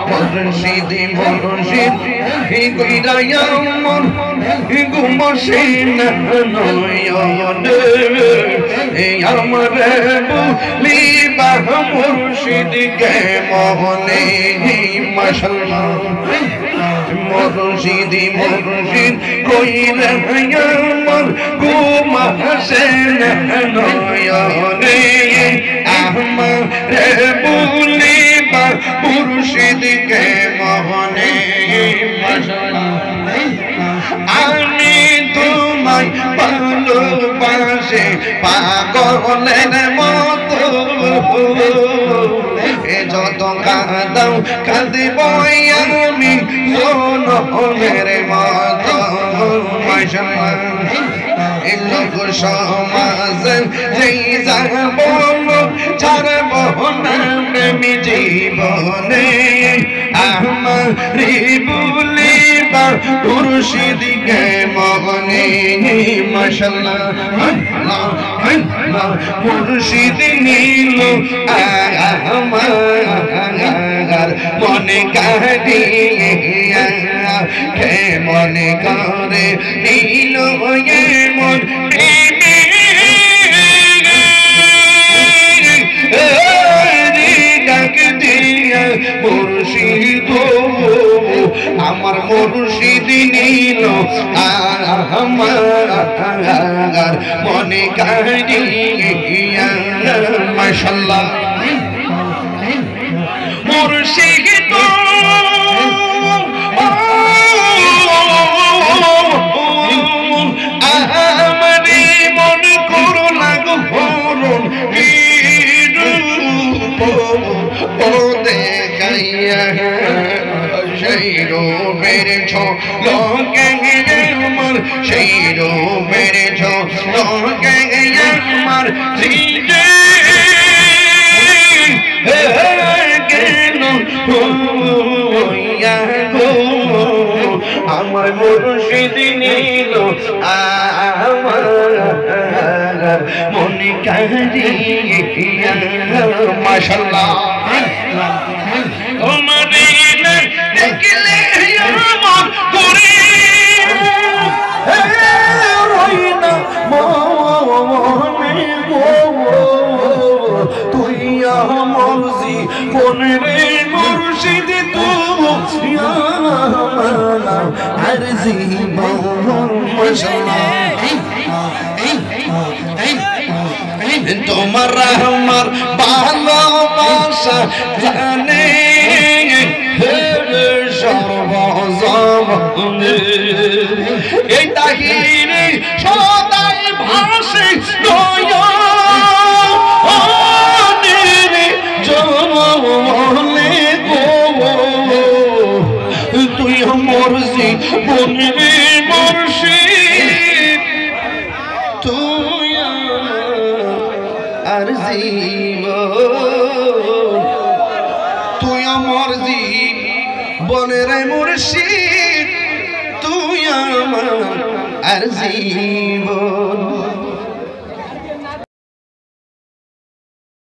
মুর্শিদি মুর্শিদ কইরা মন গুমসিন নয়নে আমার বলিবা মুর্শিদ কে মোহনে মাশাআল্লাহ মুর্শিদি মুর্শিদ কইরা মন গুমসিন নয়নে আমারে বলিবা মুর্শিদ কে মোহনে আমি তোমায় ভালোবাসি পাগলের মতো যত কাঁদাও কাঁদিব আমি সোনের মতো লোক সমাজ যেই যাব ছাড়ব না আমি জীবনে আমারি বলিবা মুর্শিদকে মোহনে মাশাআল্লাহ মুর্শিদ নীল আমার মনে কাঁদিয়া কে মনে করে নীল মন মুর্শিদ আমার মুর্শিদ নীল আমার মনে কাঁদিয়া মাশাআল্লাহ মুর্শিদ আমারে মন করো লাগো হরণ ও দেখাইয়া সেই রূপের ছোলকে আমার সেই রূপের ছোলকে আমার কেন আমার মুর্শিদ নীল আমার মনে কাঁদিয়া মাশাআল্লাহ তোমারে দেখলে আমার করে রইনা মনে গো তুই আমার জীবনের মুর্শিদ তুই আমার আর জীবন মাশাআল্লাহ তোমার আমার ভালোবাসা জানে সর্বজনে এই তাহিরে সদাই ভাসে নয়নে জমলে গো তুই আমার জীবনে মুর্শিদ তুই আর জীবন তুই আমার জীবনের মুর্শিদ তুই আমার আর জীবন